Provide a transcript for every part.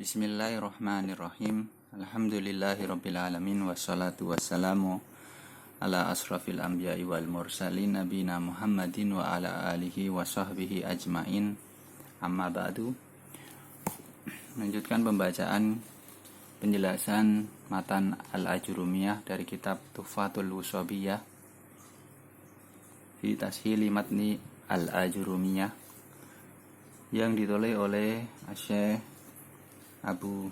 Bismillahirrahmanirrahim. Alhamdulillahirrabbilalamin. Wassalatu wassalamu ala asrafil anbiya'i wal mursalin nabina Muhammadin wa ala alihi wa sahbihi ajmain. Amma ba'du. Melanjutkan pembacaan penjelasan matan Al-Ajurumiyah dari kitab Tuhfatul Wushabiyah fi tashili matni Al-Ajurumiyah yang ditulis oleh Syekh Abu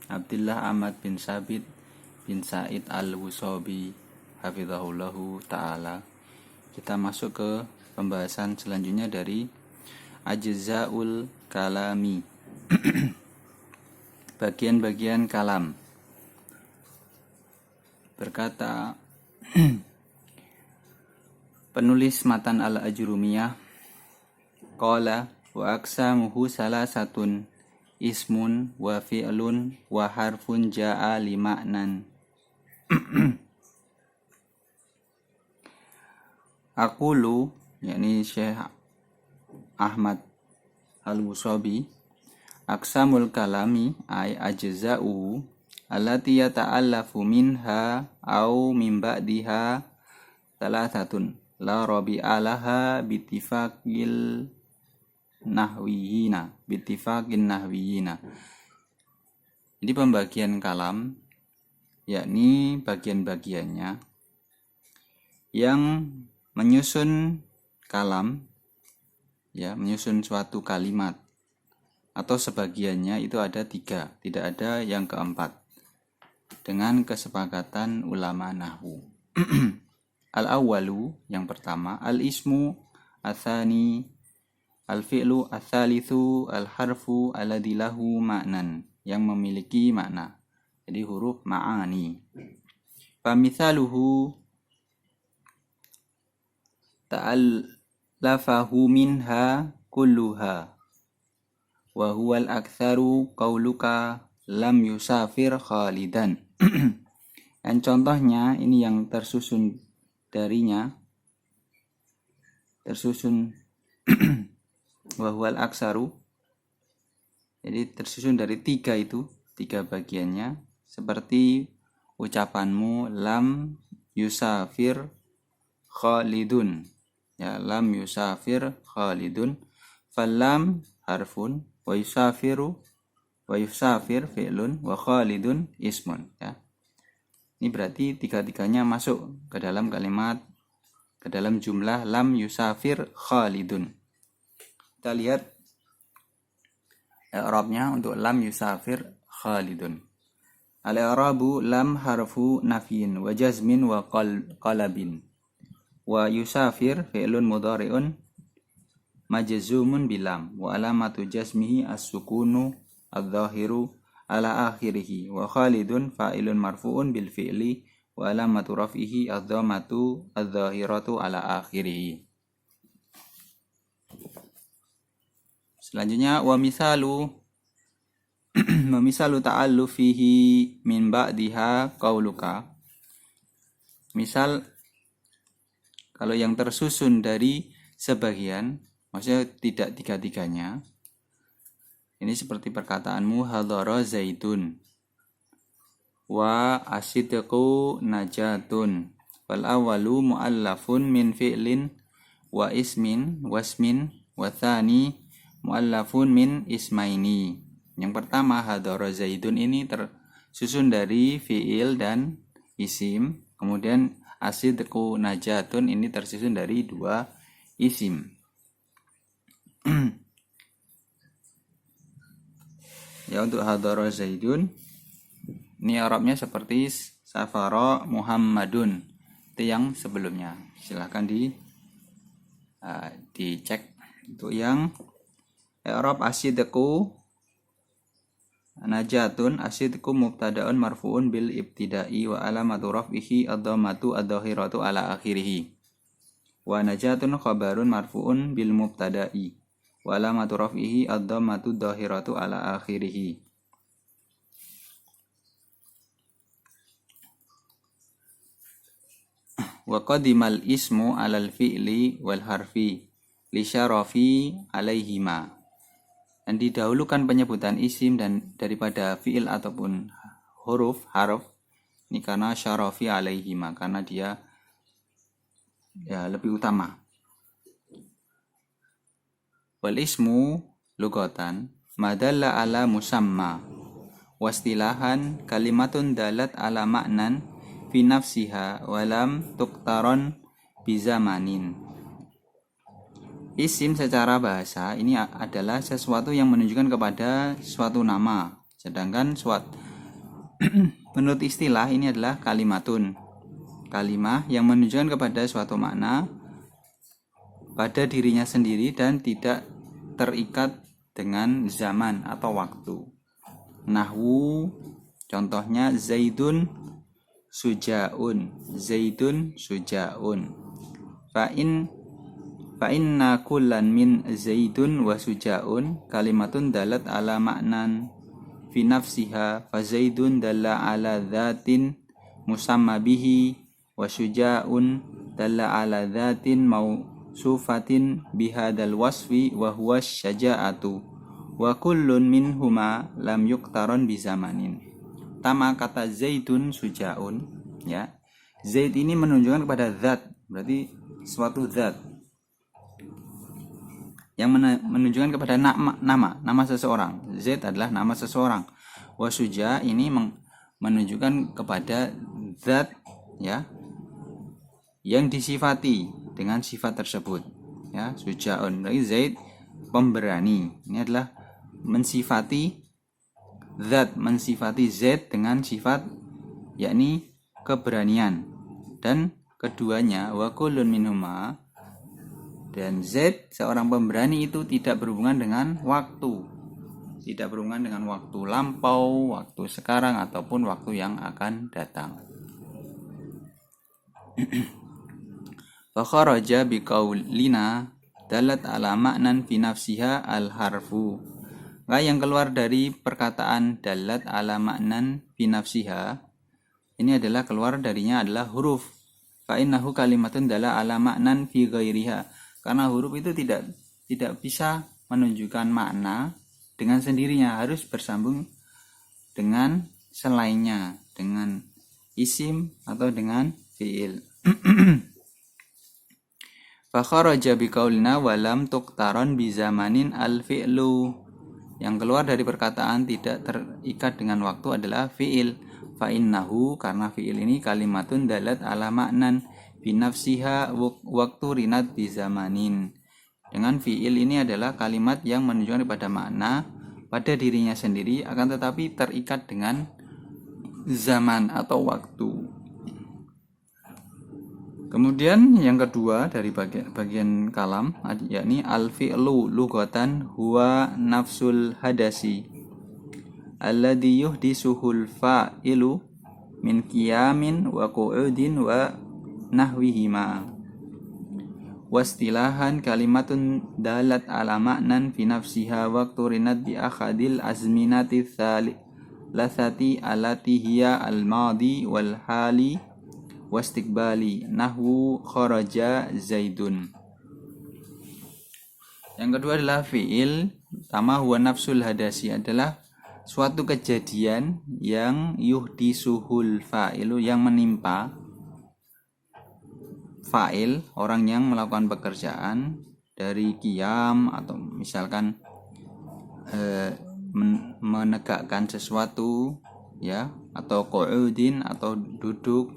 Abdullah Ahmad bin Sabit bin Said Al-Wushabi hafizahullahu ta'ala. Kita masuk ke pembahasan selanjutnya dari Ajzaul Kalami. Bagian-bagian kalam. Berkata penulis matan Al-Ajurumiyah, qala wa aqsamuhu salasatun ismun wa fi'lun wa harfun ja'a lima'nan. Aqulu, yakni Syekh Ahmad Al-Wushabi, aqsamul kalami ay ajza'u allati yata'allafu minha au min ba'diha thalathatun la rabi'alaha bittifaqil nahwiyina. Jadi pembagian kalam yakni bagian-bagiannya yang menyusun kalam, ya, menyusun suatu kalimat atau sebagiannya itu ada 3, tidak ada yang keempat dengan kesepakatan ulama nahwu. Al-awwalu, yang pertama, al-ismu, atsani, al-fi'lu, ats-tsalitsu, al-harfu alladzi lahu ma'nan, yang memiliki makna. Jadi huruf ma'ani. Famithaluhu ta'allafahu minha kulluha wa huwal aktsaru qauluka lam yusafir khalidan. Dan contohnya ini yang tersusun darinya, wahwal aksaru, jadi tersusun dari 3 itu, 3 bagiannya, seperti ucapanmu lam yusafir khalidun, ya, lam yusafir khalidun, falam harfun wa yusafir fi'lun wa khalidun ismun, ya. Ini berarti 3-3-nya masuk ke dalam kalimat, ke dalam jumlah lam yusafir khalidun. Kita lihat i'rabnya untuk lam yusafir khalidun. Al-i'rabu lam harfu nafyin wa jazmin wa qalabin. Wa yusafir fi'lun mudhari'un majzumun bilam wa alamatu jazmihi as-sukunu adh-dhahiru ala akhirih wa khalidun fa'ilun marfu'un bil fi'li wa alamatu raf'ihi adh-dhammatu adh-dhahiratu ala akhirih. Selanjutnya wa misalu ta'allufihi min ba'diha qauluka. Misal kalau yang tersusun dari sebagian, maksudnya tidak 3-3-nya. Ini seperti perkataanmu hadara zaitun wa asidqu najatun. Wal awwalu muallafun min fi'lin wa ismin wasmin wa tsani muallafun min ismaini. Yang pertama hadara zaidun ini tersusun dari fi'il dan isim. Kemudian asidqu najatun ini tersusun dari 2 isim. Ya, untuk hadara zaidun ini Arabnya seperti safara Muhammadun, itu yang sebelumnya. Silahkan dicek. Untuk yang i'rab asidqu najatun, asidqu mubtada'un marfu'un bil ibtida'i wa alamatu raf'ihi ad-dhammatu adh-dhahiratu ala akhirih. Wa najatun khabarun marfu'un bil mubtada'i wa alamatu raf'ihi ad-dhammatu adh-dhahiratu ala akhirih. Wa qadimal ismu alal fi'li wal harfi li syarafi alaihima. dan didahulukan penyebutan isim dan daripada fiil ataupun harf ini karena syarafi alaihima, karena dia ya lebih utama. Wal ismu lugatan madalla ala musamma wastilahan kalimatun dalat ala ma'nan fi nafsiha walam tuktaron bizamanin. Isim secara bahasa ini adalah sesuatu yang menunjukkan kepada suatu nama, sedangkan menurut istilah ini adalah kalimatun, kalimah yang menunjukkan kepada suatu makna pada dirinya sendiri dan tidak terikat dengan zaman atau waktu. Nahwu contohnya Zaidun sujaun, Zaidun sujaun. Fa inna kullan min Zaidun wa sujaun kalimatun dalat ala ma'nan fi nafsiha fa Zaidun dalla ala dhatin musamma bihi wa sujaun dalla ala dhatin mausufatin bihadal wasfi wa huwa syaja'atu wa kullun minhuma lam yuktaron bizamanin. Pertama kata Zaidun sujaun, ya. Zaid ini menunjukkan kepada zat, berarti suatu zat yang menunjukkan kepada nama seseorang. Zaid adalah nama seseorang. Wasuja ini menunjukkan kepada zat, ya, yang disifati dengan sifat tersebut, ya. Sujaun berarti Zaid pemberani. Ini adalah mensifati Zaid dengan sifat yakni keberanian. Dan keduanya wa kullun minhuma, dan Z seorang pemberani itu tidak berhubungan dengan waktu. Tidak berhubungan dengan waktu lampau, waktu sekarang ataupun waktu yang akan datang. Fa kharaja biqaulina dalat ala ma'nan fi nafsiha al-harfu. Yang keluar dari perkataan dalat ala ma'nan fi nafsiha ini adalah keluar darinya adalah huruf. Fa innahu kalimatun dalla ala ma'nan fi ghairiha. Karena huruf itu tidak bisa menunjukkan makna dengan sendirinya, harus bersambung dengan selainnya, dengan isim atau dengan fiil. Fa kharaja biqaulina wa lam tuqtaron bi zamanin al fi'lu. Yang keluar dari perkataan tidak terikat dengan waktu adalah fiil. Fa innahu, karena fiil ini kalimatun dalat ala ma'nan binafsiha waktu rinat di zamanin. Dengan fiil ini adalah kalimat yang menunjukkan pada makna pada dirinya sendiri, akan tetapi terikat dengan zaman atau waktu. Kemudian yang kedua dari bagian kalam yakni al-fi'lu lugatan huwa nafsul hadasi alladhi yuhdisuhul fa'ilu min qiyamin wa qu'udin wa nahwihima. Wastilahan kalimatun dalat ala ma'nan fi nafsiha waqtu rinat bi akhadil azminati thalathati alati hiya al-madi wal hali wastiqbali nahwu kharaja zaidun. Yang kedua adalah fi'il. Pertama huwa nafsul hadasi adalah suatu kejadian yang yuhdisuhul fa'ilu, yang menimpa fa'il, orang yang melakukan pekerjaan dari qiyam atau misalkan menegakkan sesuatu, ya, atau qu'udin atau duduk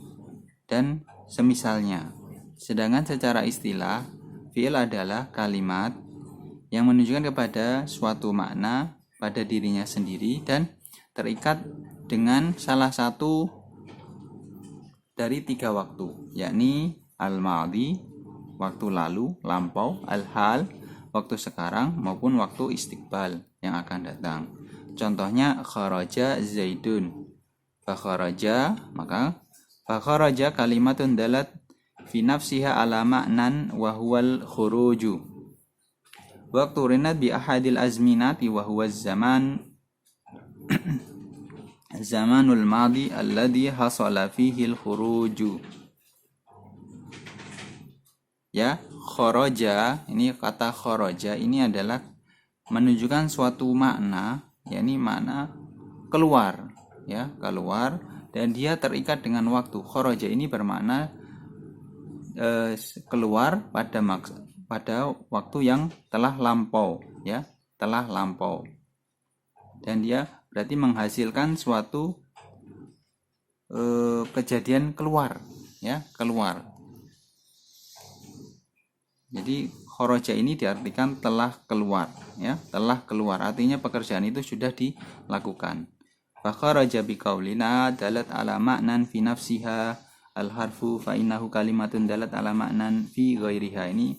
dan semisalnya. Sedangkan secara istilah fi'il adalah kalimat yang menunjukkan kepada suatu makna pada dirinya sendiri dan terikat dengan salah satu dari tiga waktu, yakni al-madi, waktu lalu, lampau, al-hal, waktu sekarang, maupun waktu istiqbal, yang akan datang. Contohnya kharaja zaidun. Fa kharaja, maka fa kharaja kalimatun dalat fi nafsiha ala ma'nan wa huwal khuruju. Waktu rinat bi ahadil azminati wa huwa zaman zamanul madi alladhi hasala fihi al-khuruju. Ya, kharaja, ini kata kharaja ini adalah menunjukkan suatu makna, yakni makna keluar, ya, keluar, dan dia terikat dengan waktu. Kharaja ini bermakna keluar pada waktu yang telah lampau, ya, telah lampau. Dan dia berarti menghasilkan suatu kejadian keluar, ya, keluar. Jadi kharaja ini diartikan telah keluar, ya, telah keluar. Artinya pekerjaan itu sudah dilakukan. Fa kharaja biqaulina dalat ala ma'nan fi nafsiha al-harfu fa innahu kalimatun dalat ala ma'nan fi ghairiha. Ini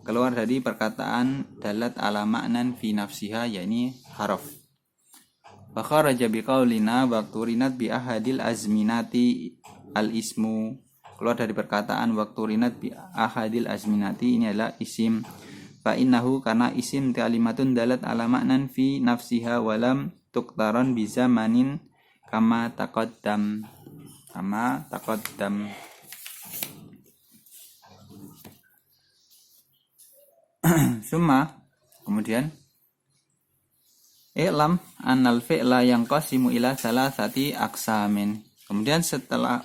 keluar dari perkataan dalat ala ma'nan fi nafsiha, yakni harf. Fa kharaja biqaulina waqturinat bi ahadil azminati al-ismu. Keluar dari perkataan waktu rinat bi ahadil azminati, ini adalah isim. Fa innahu, karena isim kalimatun dalat ala ma'nan fi nafsiha walam tuktaron bi zamanin kama taqaddam. Summa, kemudian i'lam annal fi'la yang qasimu ila salasati aqsamin. Kemudian setelah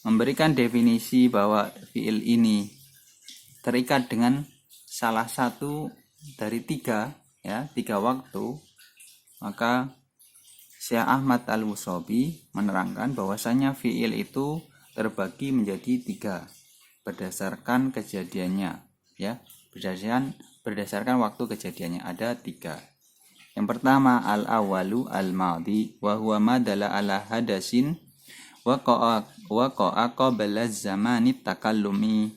memberikan definisi bahwa fi'il ini terikat dengan salah satu dari tiga, ya, tiga waktu, maka Syekh Ahmad Al-Wasabi menerangkan bahwasanya fi'il itu terbagi menjadi tiga berdasarkan kejadiannya, ya, berdasarkan waktu kejadiannya ada tiga. Yang pertama al-awalu al-madhi wa huwa madala ala hadasin waqa'a qabla zamani takallumi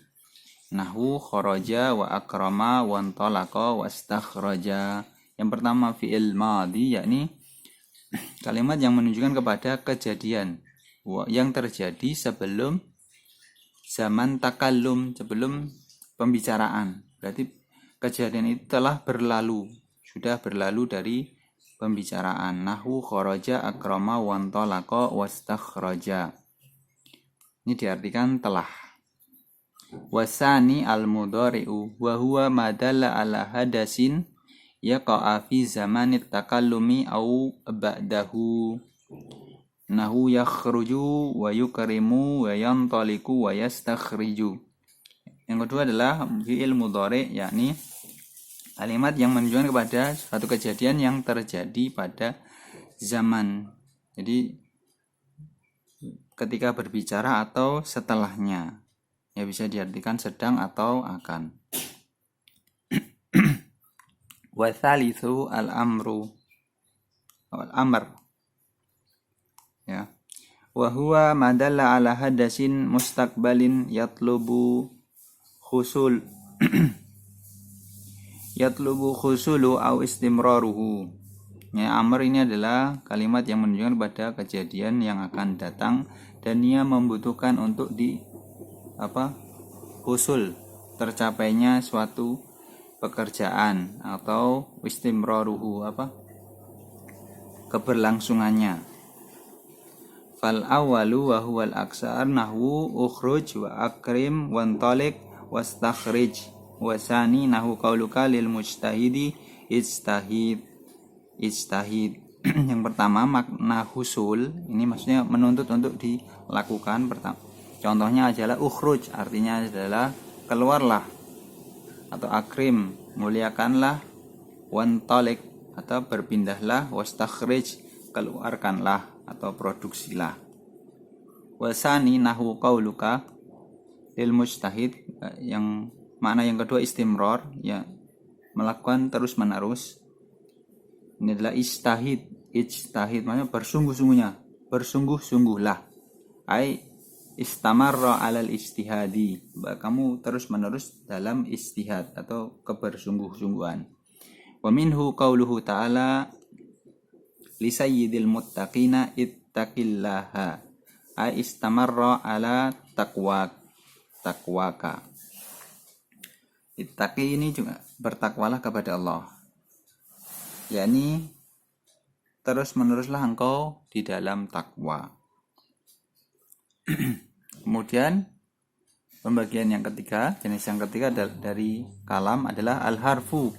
nahwu kharaja wa akrama wa antalaqa wa istakhraja. Yang pertama fi'il madhi, yakni kalimat yang menunjukkan kepada kejadian yang terjadi sebelum zaman takallum, sebelum pembicaraan. Berarti kejadian itu telah berlalu, sudah berlalu dari pembicaraan. Nahwu kharaja akrama wa antalaqa wa istakhraja. Ini diartikan telah. Wasani al-mudhari'u wa huwa madalla ala hadasin yaqa'a fi zamanit takallumi au ba'dahu. Nahu yakhruju wa yukrimu wa yantaliku wa yastakhriju. Yang kedua adalah fi'il mudhari', yakni kalimat yang menunjukkan kepada suatu kejadian yang terjadi pada zaman. Jadi ketika berbicara atau setelahnya, ya, bisa diartikan sedang atau akan. Wa tsalitsu al-amru al-amr, ya, wa huwa madalla ala hadasin mustaqbalin yatlubu khusulu au istimraruhu. Ya, amr ini adalah kalimat yang menunjukkan pada kejadian yang akan datang dan ia membutuhkan untuk husul, tercapainya suatu pekerjaan, atau istimraruhu, keberlangsungannya. Fal awalu wa huwal aksar nahwu ukhruj wa akrim wa antalik wastakhrij. Wasani nahu qauluka lil mujtahidi ijtahid. Yang pertama makna husul, ini maksudnya menuntut untuk dilakukan. Contohnya adalah ukhruj, artinya adalah keluarlah, atau akrim, muliakanlah, wantalik, atau berpindahlah, wastakhrij, keluarkanlah atau produksilah. Wasani nahu qauluka lil mujtahid, yang makna yang kedua istimrar, ya, melakukan terus menerus. Ini adalah ijtahid maknanya bersungguh-sungguhlah. Ai istamarra alal ijtihadi, kamu terus menerus dalam ijtihad atau kebersungguh-sungguhan. Wa minhu qauluhu ta'ala li sayyidil muttaqina ittaqillaha, ai istamarra ala taqwaka. Ittaqi ini juga bertakwalah kepada Allah, yakni terus meneruslah engkau di dalam takwa. Kemudian Pembagian yang ketiga, jenis yang ketiga dari kalam adalah al-harfu.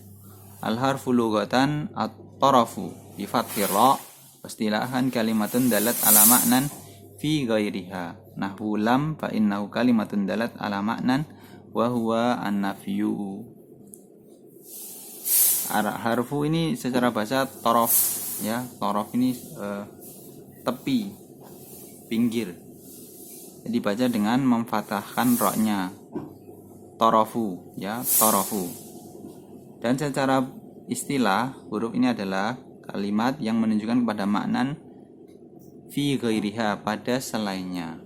Al-harfu lughatan at-tarafu bi fathir ra, istilahan kalimatun dalat ala ma'nan fi ghairiha. Nahwu lam fa innahu kalimatun dalat ala ma'nan wa huwa an-nafyu. Harfu ini secara bahasa torof, ya. Torof ini tepi, pinggir. Jadi baca dengan memfathahkan ra-nya. Torofu, ya, torofu. Dan secara istilah, huruf ini adalah kalimat yang menunjukkan kepada maknan fi ghairiha, pada selainnya.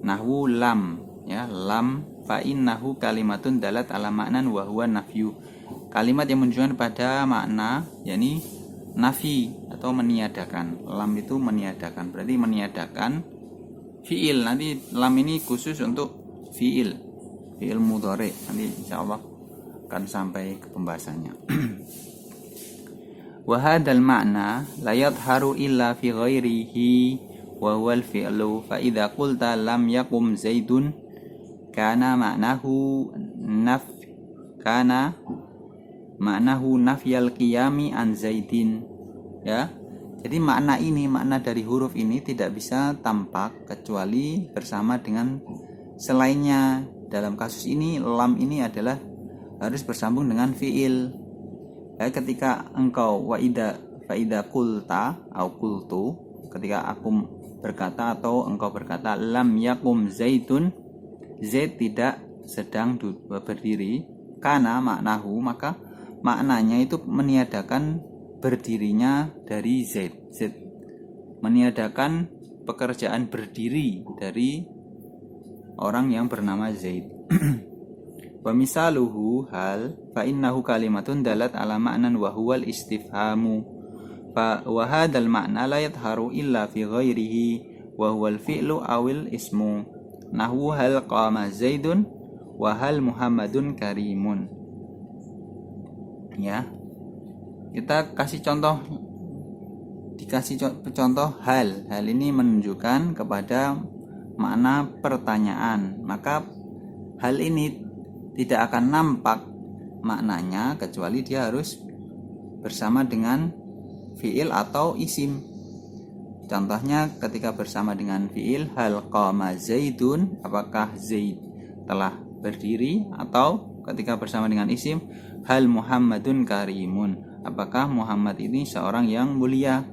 Nahwu lam, ya, lam fa innahu kalimatun dalat ala maknan wa huwa nafyu. Kalimat yang menunjukkan pada makna, yakni nafi atau meniadakan. Lam itu meniadakan, berarti meniadakan fiil. Nanti lam ini khusus untuk fiil mudhari. Nanti insyaallah akan sampai ke pembahasannya. Wa hadzal ma'na la yadhharu illa fi ghairihi wa huwa al-fi'lu fa idza qulta lam yaqum zaidun kana ma'nahu nafyal qiyami an zaidin, ya. Jadi makna dari huruf ini tidak bisa tampak kecuali bersama dengan selainnya. Dalam kasus ini lam ini adalah harus bersambung dengan fiil. Ya, ketika engkau fa idza qulta au qultu, ketika aku berkata atau engkau berkata lam yakum zaitun, zaid tidak sedang berdiri, karena maknahu, maka maknanya itu meniadakan berdirinya dari Zaid. Zaid meniadakan pekerjaan berdiri dari orang yang bernama Zaid. Wa misaluhu hal fa innahu kalimatun dalat ala ma'nan wa huwal istifhamu. Fa wa hadzal ma'na la yadhharu illa fi ghairihi wa huwal fi'lu awil ismu. Nahwu hal qama Zaidun wa hal Muhammadun karimun. Ya. Kita kasih contoh, hal ini menunjukkan kepada makna pertanyaan, maka hal ini tidak akan nampak maknanya kecuali dia harus bersama dengan fiil atau isim. Contohnya ketika bersama dengan fiil, hal qama zaidun, apakah Zaid telah berdiri, atau ketika bersama dengan isim, hal Muhammadun karimun, apakah Muhammad ini seorang yang mulia.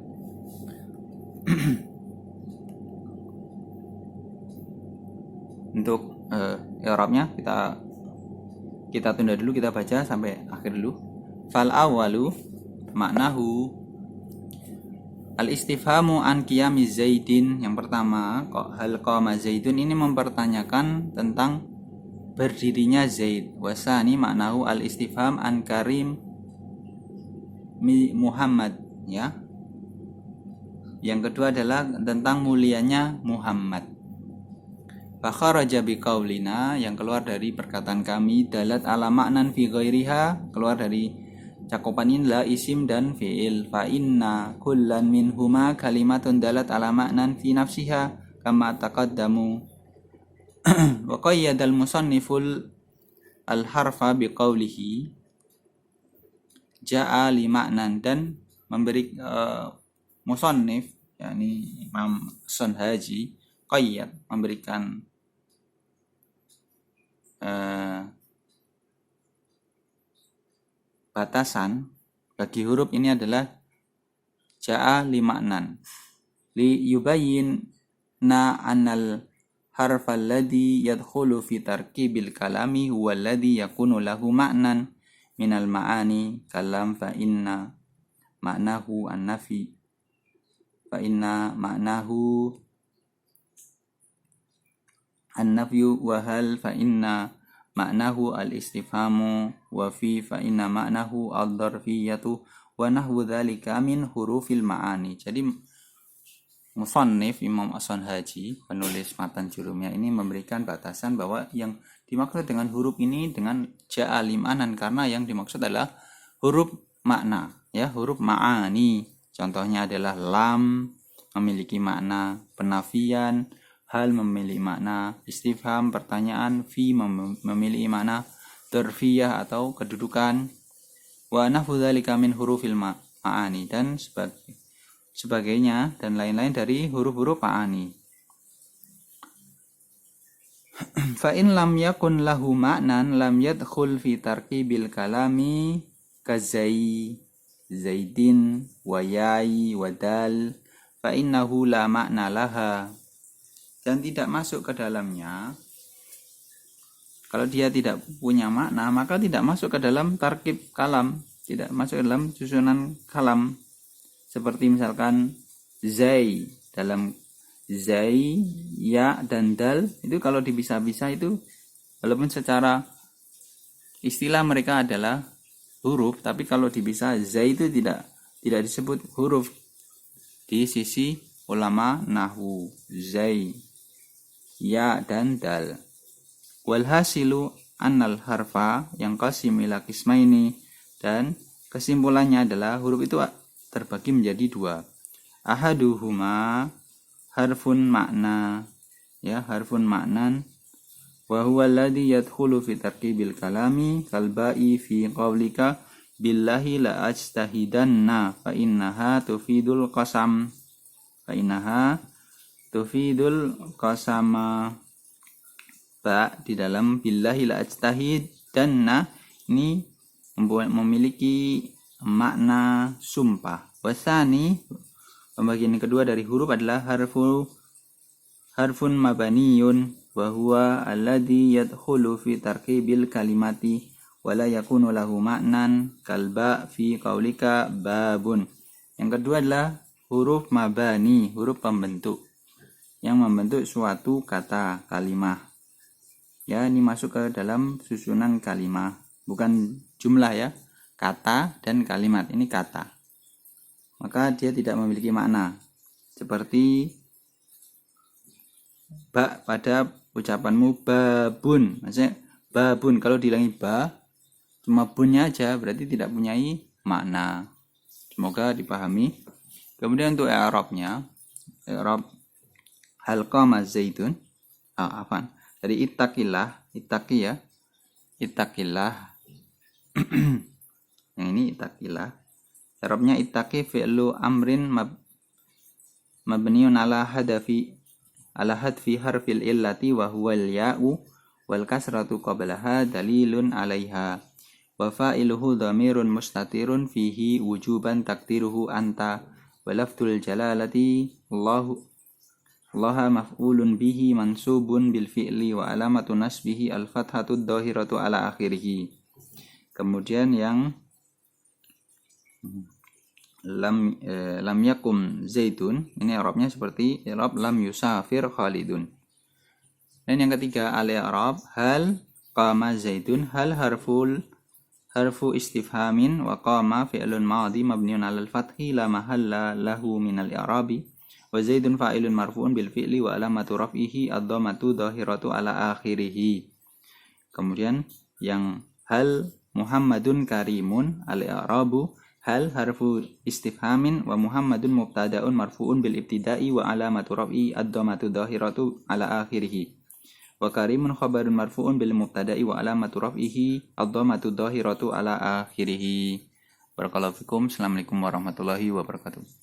Untuk i'rabnya kita tunda dulu, kita baca sampai akhir dulu. Fal awalu maknahu al istifhamu an qiyami zaidin. Yang pertama, hal qama zaidun ini mempertanyakan tentang berdirinya Zaid. Wasani maknahu al istifham an karim Muhammad, ya. Yang kedua adalah tentang mulianya Muhammad. Fa kharaja biqaulina, yang keluar dari perkataan kami, dalat ala ma'nan fi ghairiha, keluar dari cakupan inilah isim dan fi'il. Fa inna kullan minhuma kalimatun dalat ala ma'nan fi nafsiha kama taqaddamu. Wa qayyadal musanniful al-harfa biqaulihi ja'a li ma'nan, dan memberi musannif, yakni Imam Sonhaji, qayyad, memberikan batasan bagi huruf ini adalah ja'a li ma'nan li yubayyin na anal harfa alladhi yadkhulu fi tarkibil kalami huwa alladhi yakunu lahu ma'nan minal ma'ani kalam fa inna ma'nahu an-nafi fa inna ma'nahu an-nafyu wa hal fa inna ma'nahu al-istifhamu wa fi fa inna ma'nahu ad-darfiyatu wa nahwu dzalika min hurufil ma'ani. Jadi musannif Imam As-Sonhaji, penulis matan jurumnya ini, memberikan batasan bahwa yang dimaksud dengan huruf ini dengan ja'a limanan, karena yang dimaksud adalah huruf makna, ya, huruf ma'ani. Contohnya adalah lam memiliki makna penafian, hal memiliki makna istifham pertanyaan, fi memiliki makna dzarfiyah atau kedudukan, wa nahwu dzalika min hurufil ma'ani dan sebagainya dan lain-lain dari huruf-huruf ma'ani. Fa in lam yakun lahu ma'nan lam yadkhul fi tarkibil kalami kazai zaidin wa yai wa dal fa innahu la ma'na laha, dan tidak masuk ke dalamnya. Kalau dia tidak punya makna maka tidak masuk ke dalam tarkib kalam, tidak masuk ke dalam susunan kalam. Seperti misalkan zai, dalam zai, ya dan dal itu kalau dipisah-pisah itu walaupun secara istilah mereka adalah huruf, tapi kalau dipisah zai itu tidak disebut huruf di sisi ulama nahwu. Zai, ya dan dal. Walhasilu annal harfa yang qasim ila qismaini, dan kesimpulannya adalah huruf itu terbagi menjadi dua. Ahaduhuma harfun makna, ya, harfun maknan, wa huwa alladhi yadkhulu fi tarkibil kalami kalba'i fi qawlika billahi la ajtahidanna fa innaha tufidul qasam, fa innaha tufidul qasama. Ba di dalam billahi la ajtahidanna ini memiliki makna sumpah. Wasani, pembagian yang kedua dari huruf adalah harfun mabaniyun wa huwa alladhi yadkhulu fi tarkibil kalimati wa la yakunu lahu ma'nan kalba fi qaulika babun. Yang kedua adalah huruf mabani, huruf pembentuk yang membentuk suatu kata kalimah. Ya, ini masuk ke dalam susunan kalimah, bukan jumlah ya. Kata dan kalimat, ini kata. Maka dia tidak memiliki makna. Seperti ba pada ucapanmu babun. Maksudnya babun kalau dihilangi ba, cuma bunnya aja berarti tidak punyai makna. Semoga dipahami. Kemudian untuk i'rabnya, i'rab hal qama zaidun. Dari ittaqi ya. Ittaqillah. Yang ini ittaqillah. I'rabnya ittaqi fi'lu amrin mabniun ala hadfi harfil illati wa huwa al-ya'u wal kasratu qablaha dalilun 'alaiha wa fa'iluhu dhamirun mustatirun fihi wujuban takdiruhu anta wa lafdul jalalati Allaha maf'ulun bihi mansubun bil fi'li wa alamatu nasbihi al-fathatu dhahiratu ala akhirih. Kemudian yang lam yakum zaitun, ini i'rabnya seperti i'rab lam yusafir khalidun. Dan yang ketiga al-i'rab hal qama zaitun, hal harfu istifhamin wa qama fi'lun madhi mabniun 'alal fathi la mahalla lahu minal i'rabi wa zaidun fa'ilun marfu'un bil fi'li wa alamatu raf'ihi ad-dhammatu dhahiratu ala akhirih. Kemudian yang hal Muhammadun karimun, al-i'rabu hal harfu istifhamin wa Muhammadun mubtada'un marfu'un bil ibtida'i wa alamatu raf'i ad-dhammatu dhahiratu ala akhirih. Wa karimun khabarun marfu'un bil mubtada'i wa alamatu raf'ihi ad-dhammatu dhahiratu ala akhirih. Barakallahu fikum. Assalamualaikum warahmatullahi wabarakatuh.